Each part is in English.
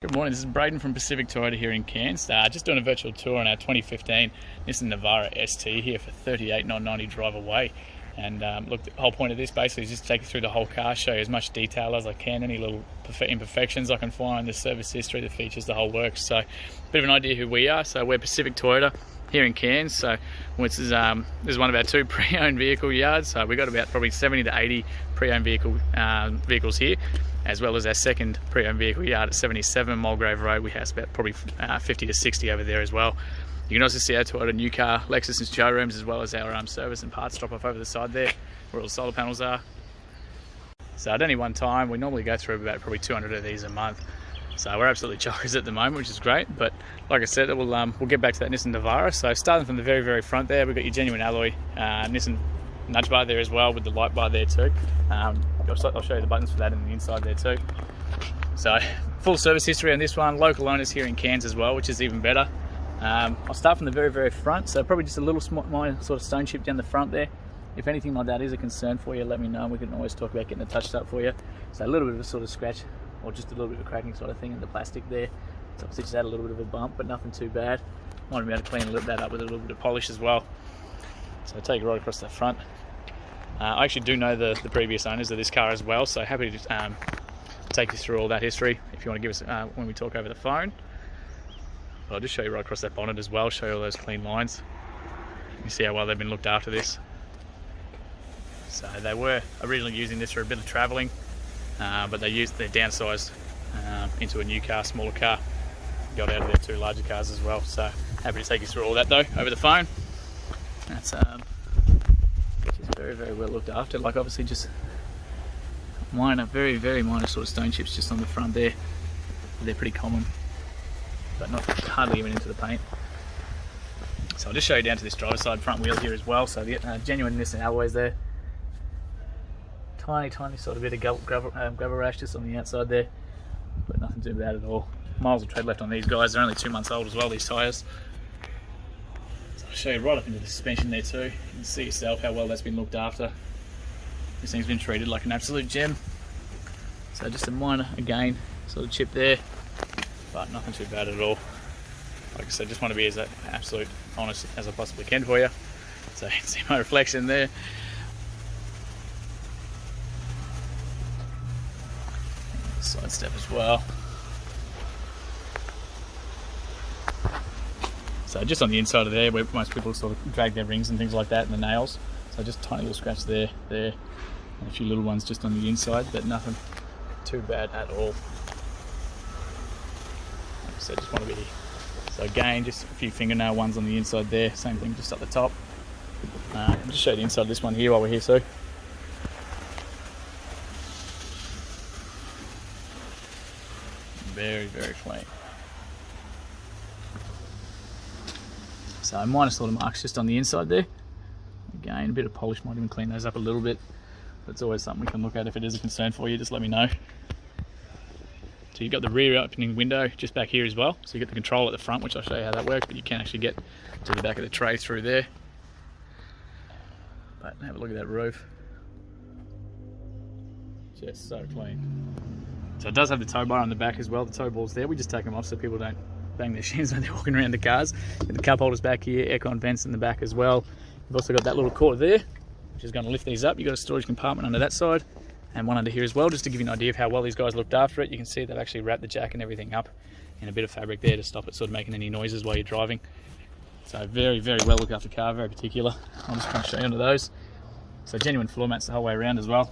Good morning, this is Braden from Pacific Toyota here in Cairns. Just doing a virtual tour on our 2015 Nissan Navara ST here for $38,990 drive away. And look, the whole point of this basically is just to take you through the whole car, show you as much detail as I can, any little imperfections I can find, the service history, the features, the whole works. So a bit of an idea who we are. So we're Pacific Toyota here in Cairns. So this is one of our two pre-owned vehicle yards. So we've got about probably 70 to 80 pre-owned vehicles here, as well as our second pre-owned vehicle yard at 77 Mulgrave Road. We have about probably 50 to 60 over there as well. You can also see our Toyota new car, Lexus and showrooms, as well as our service and parts drop off over the side there, where all the solar panels are. So at any one time, we normally go through about probably 200 of these a month. So we're absolutely chockers at the moment, which is great. But like I said, we'll get back to that Nissan Navara. So starting from the very, very front there, we've got your genuine alloy Nissan nudge bar there as well, with the light bar there too. I'll show you the buttons for that in the inside there too. So full service history on this one, local owners here in Cairns as well, which is even better. I'll start from the very, very front. So probably just a little minor sort of stone chip down the front there. If anything like that is a concern for you, let me know. We can always talk about getting it touched up for you. So a little bit of a sort of scratch, or just a little bit of a cracking sort of thing in the plastic there. So obviously just had a little bit of a bump, but nothing too bad. Might be able to clean that up with a little bit of polish as well. So I'll take it right across the front. I actually do know the previous owners of this car as well, so happy to take you through all that history if you want to give us when we talk over the phone. But I'll just show you right across that bonnet as well, show you all those clean lines. You see how well they've been looked after this. So they were originally using this for a bit of travelling, but they downsized into a new car, smaller car, got out of their two larger cars as well. So happy to take you through all that though over the phone. That's just very, very well looked after. Like obviously just minor, very, very minor sort of stone chips just on the front there. They're pretty common, but not hardly even into the paint. So I'll just show you down to this driver's side front wheel here as well. So the genuine Nissan alloys there. Tiny sort of bit of gravel rash just on the outside there, but nothing too bad at all. Miles of tread left on these guys. They're only 2 months old as well, these tyres. So I'll show you right up into the suspension there too. You can see yourself how well that's been looked after. This thing's been treated like an absolute gem. So just a minor, again, sort of chip there, but nothing too bad at all. Like I said, just want to be as absolute honest as I possibly can for you. So you can see my reflection there. Side step as well. So just on the inside of there, where most people sort of drag their rings and things like that and the nails. So just a tiny little scratch there, and a few little ones just on the inside, but nothing too bad at all. Like I said, just want to be. So again, just a few fingernail ones on the inside there. Same thing just up the top. I'll just show you the inside of this one here while we're here, Sue. Very, very clean. So minor sort of marks just on the inside there. Again, a bit of polish might even clean those up a little bit. But it's always something we can look at if it is a concern for you. Just let me know. So you've got the rear opening window just back here as well. So you've got the control at the front, which I'll show you how that works, but you can actually get to the back of the tray through there. But have a look at that roof. Just so clean. So it does have the tow bar on the back as well, the tow balls there. We just take them off so people don't bang their shins when they're walking around the cars. Got the cup holders back here, aircon vents in the back as well. You've also got that little cord there, which is going to lift these up. You've got a storage compartment under that side, and one under here as well, just to give you an idea of how well these guys looked after it. You can see they've actually wrapped the jack and everything up in a bit of fabric there to stop it sort of making any noises while you're driving. So very, very well looked after car, very particular. I'm just going to show you under those. So genuine floor mats the whole way around as well.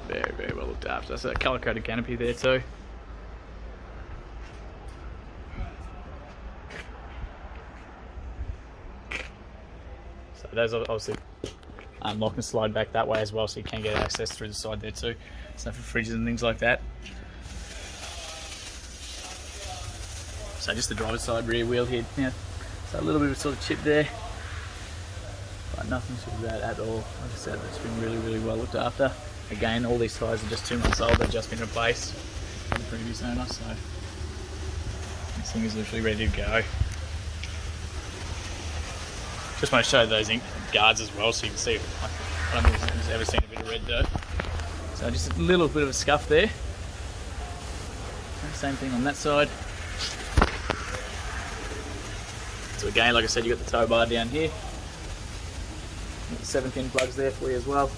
Very, very well looked after. So a colour-coded canopy there too. So those obviously lock and slide back that way as well, so you can get access through the side there too. So for fridges and things like that. So just the driver's side rear wheel here now. So a little bit of sort of chip there, but nothing too bad at all. Like I said, it's been really, really well looked after. Again, all these tyres are just 2 months old. They've just been replaced by the previous owner, so this thing is literally ready to go. Just want to show those guards as well, so you can see I don't think it's ever seen a bit of red dirt. So just a little bit of a scuff there. Same thing on that side. So again, like I said, you've got the tow bar down here. Got the 7-pin plugs there for you as well.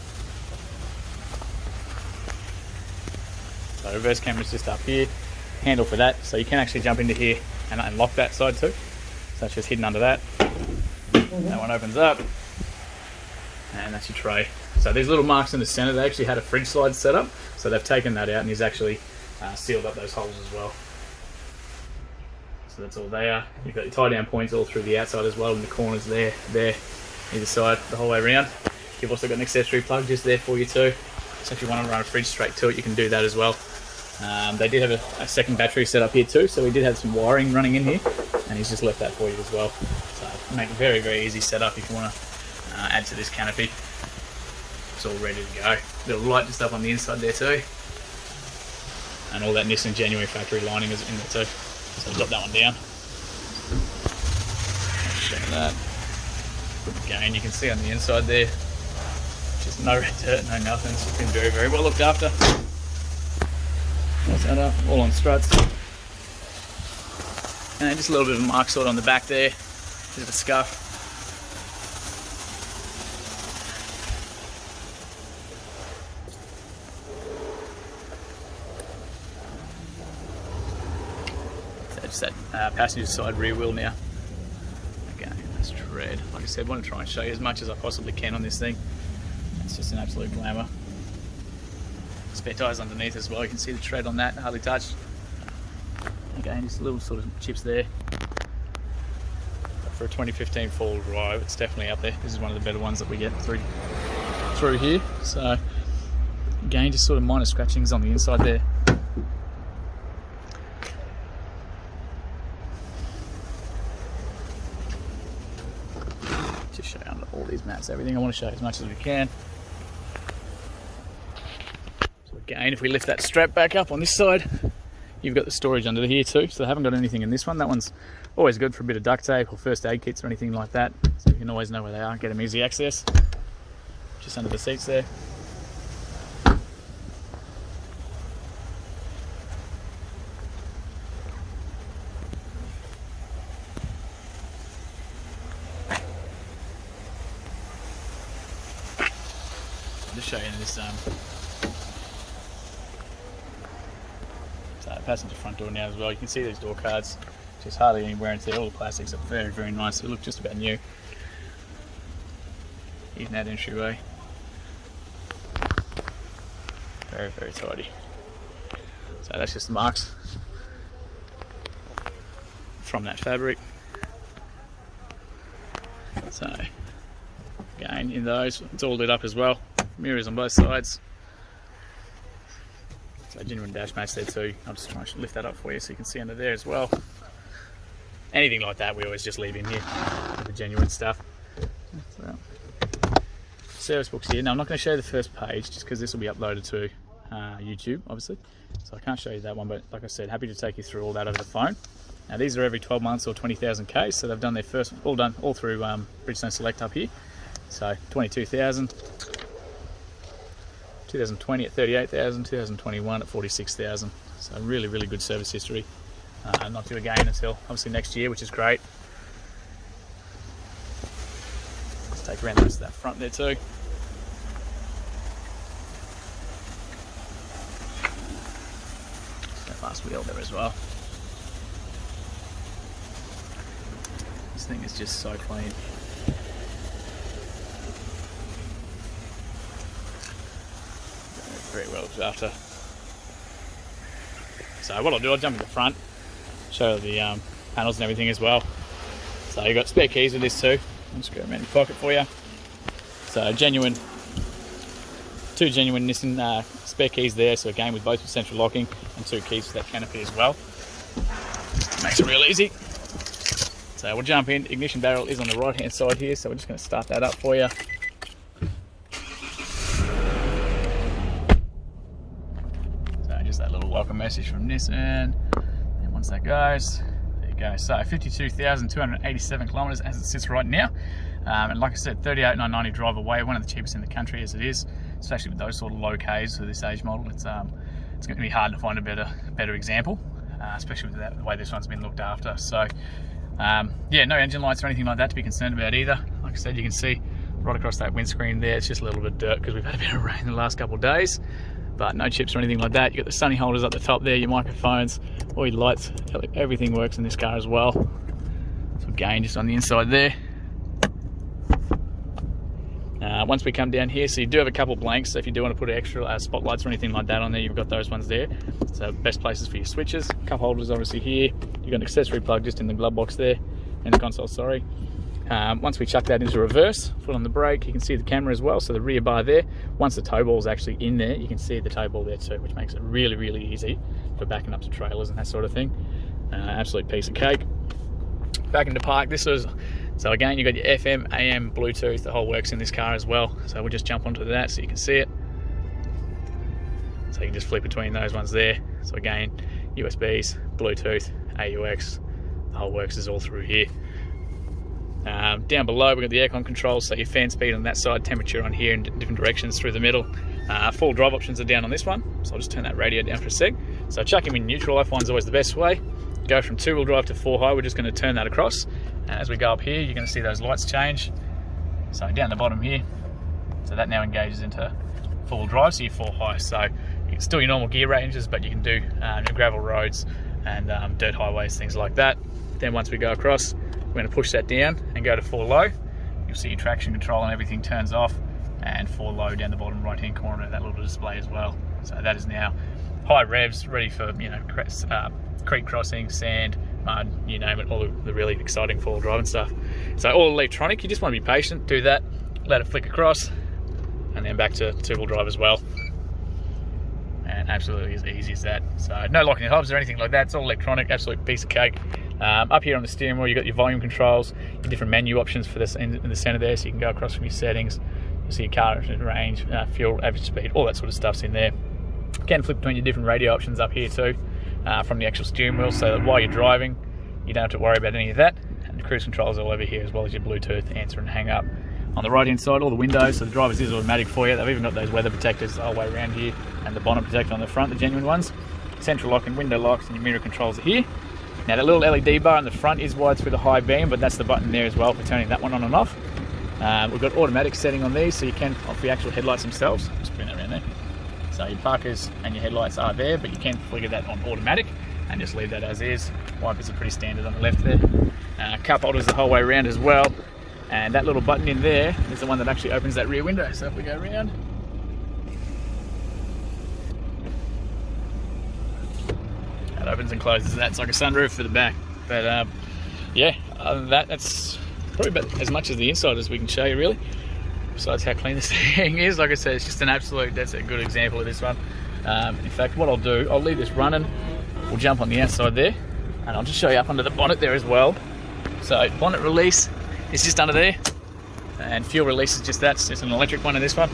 So reverse camera's just up here. Handle for that, so you can actually jump into here and unlock that side too. So it's just hidden under that. That one opens up, and that's your tray. So these little marks in the center, they actually had a fridge slide set up, so they've taken that out and he's actually sealed up those holes as well. So that's all they are. You've got your tie down points all through the outside as well, in the corners there, either side, the whole way around. You've also got an accessory plug just there for you too. So if you want to run a fridge straight to it, you can do that as well. They did have a second battery set up here too, so we did have some wiring running in here, and he's just left that for you as well. So make a very, very easy setup if you want to add to this canopy. It's all ready to go. Little light just up on the inside there too. And all that Nissan genuine factory lining is in there too. So drop that one down. Show that. Again, you can see on the inside there, just no red dirt, no nothing. It's been very, very well looked after. Close that up, all on struts. And just a little bit of a mark sort on the back there, bit of a scuff. Just that passenger side rear wheel now. Okay, that's tread. Like I said, I want to try and show you as much as I possibly can on this thing. It's just an absolute glamour. Spare tyres underneath as well. You can see the tread on that, hardly touched. Again, just little sort of chips there. But for a 2015 four-wheel drive, it's definitely up there. This is one of the better ones that we get through here. So again, just sort of minor scratchings on the inside there. Just show you under all these mats, everything. I want to show you as much as we can. So again, if we lift that strap back up on this side, you've got the storage under here too. So I haven't got anything in this one. That one's always good for a bit of duct tape or first aid kits or anything like that. So you can always know where they are, get them easy access. Just under the seats there. I'll just show you this passenger front door now as well. You can see these door cards, just hardly any wear and tear. All the plastics are very, very nice. They look just about new. Even that entryway, very, very tidy. So that's just the marks from that fabric. So again, in those, it's all lit up as well. Mirrors on both sides. So genuine dash mats there too. I'll just try and lift that up for you so you can see under there as well. Anything like that we always just leave in here, the genuine stuff. So, service books here. Now I'm not going to show you the first page just because this will be uploaded to YouTube obviously. So I can't show you that one, but like I said, happy to take you through all that over the phone. Now these are every 12 months or 20,000 Ks, so they've done their first, all through Bridgestone Select up here. So 22,000. 2020 at 38,000, 2021 at 46,000. So really, really good service history. Not due again until obviously next year, which is great. Let's take around the rest of that front there too. That last wheel there as well. This thing is just so clean. Very well looked after. So what I'll do, I'll jump in the front, show the panels and everything as well. So you've got spare keys with this too. I'll just go around your pocket for you. So genuine, two genuine Nissan spare keys there. So again, with both with central locking and 2 keys for that canopy as well. Makes it real easy. So we'll jump in. Ignition barrel is on the right hand side here, so we're just going to start that up for you. That little welcome message from Nissan, and once that goes, there you go. So 52,287 kilometers as it sits right now. And like I said, 38,990 drive away, one of the cheapest in the country as it is, especially with those sort of low Ks for this age model. It's going to be hard to find a better example, especially with the way this one's been looked after. So yeah, no engine lights or anything like that to be concerned about either. Like I said, you can see right across that windscreen there, it's just a little bit of dirt because we've had a bit of rain the last couple of days, but no chips or anything like that. You've got the sunny holders up the top there, your microphones, all your lights, everything works in this car as well. So again, just on the inside there. Once we come down here, so you do have a couple blanks, so if you do want to put extra spotlights or anything like that on there, you've got those ones there. So best places for your switches. Cup holders obviously here. You've got an accessory plug just in the glove box there, in the console, sorry. Once we chuck that into reverse, foot on the brake, you can see the camera as well, so the rear bar there. Once the tow ball's actually in there, you can see the tow ball there too, which makes it really, really easy for backing up to trailers and that sort of thing. Absolute piece of cake. Back into park, so again, you've got your FM, AM, Bluetooth, the whole works in this car as well. So we'll just jump onto that so you can see it. So you can just flip between those ones there. So again, USBs, Bluetooth, AUX, the whole works is all through here. Down below, we've got the aircon controls, so your fan speed on that side, temperature on here in different directions through the middle. Full drive options are down on this one, so I'll just turn that radio down for a sec. So chuck him in neutral, I find is always the best way. Go from 2-wheel drive to 4 high, we're just going to turn that across. And as we go up here, you're going to see those lights change. So down the bottom here, so that now engages into 4-wheel drive, so you're 4 high. So you can still your normal gear ranges, but you can do gravel roads and dirt highways, things like that. Then once we go across, we're going to push that down and go to 4 low. You'll see your traction control and everything turns off, and 4 low down the bottom right hand corner, that little display as well. So that is now high revs, ready for, you know, creek crossing, sand, mud, you name it, all the really exciting 4-wheel driving stuff. So all electronic, you just want to be patient, do that, let it flick across, and then back to 2-wheel drive as well. And absolutely as easy as that. So no locking hubs or anything like that, it's all electronic, absolute piece of cake. Up here on the steering wheel, you've got your volume controls, your different menu options for this in the center there, so you can go across from your settings. You'll see your car range, fuel, average speed, all that sort of stuff's in there. You can flip between your different radio options up here too, from the actual steering wheel, so that while you're driving, you don't have to worry about any of that. And the cruise controls all over here, as well as your Bluetooth, answer and hang up. On the right hand side, all the windows, so the driver's is automatic for you. They've even got those weather protectors the whole way around here, and the bonnet protector on the front, the genuine ones. Central lock and window locks, and your mirror controls are here. Now the little LED bar on the front is wired through the high beam, but that's the button there as well for turning that one on and off. We've got automatic setting on these, so you can off the actual headlights themselves. Just bring that around there. So your parkers and your headlights are there, but you can flicker that on automatic and just leave that as is. Wipers are pretty standard on the left there. Cup holders the whole way around as well. And that little button in there is the one that actually opens that rear window. So if we go around, that opens and closes. That's like a sunroof for the back. But yeah, other than that, that's probably about as much as the inside as we can show you really. Besides how clean this thing is, like I said, it's just an absolute, that's a good example of this one. In fact, what I'll do, I'll leave this running. We'll jump on the outside there, and I'll just show you up under the bonnet there as well. So bonnet release is just under there, and fuel release is just that. It's an electric one in this one.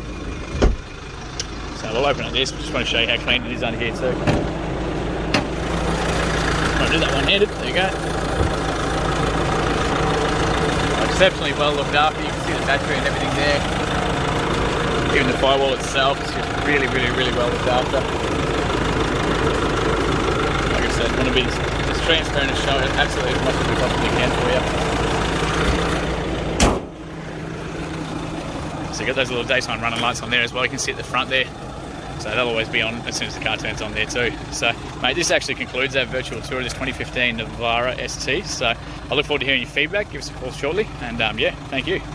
So we'll open up this. Just want to show you how clean it is under here too. I'll do that one-handed. There you go. Exceptionally well looked after. You can see the battery and everything there. Even the firewall itself is just really, really, really well looked after. Like I said, want to be as transparent as show it absolutely as much as we possibly can for you. So you got those little daytime running lights on there as well. You can see at the front there. So they'll always be on as soon as the car turns on there too. So, mate, this actually concludes our virtual tour of this 2015 Navara ST. So I look forward to hearing your feedback. Give us a call shortly. And yeah, thank you.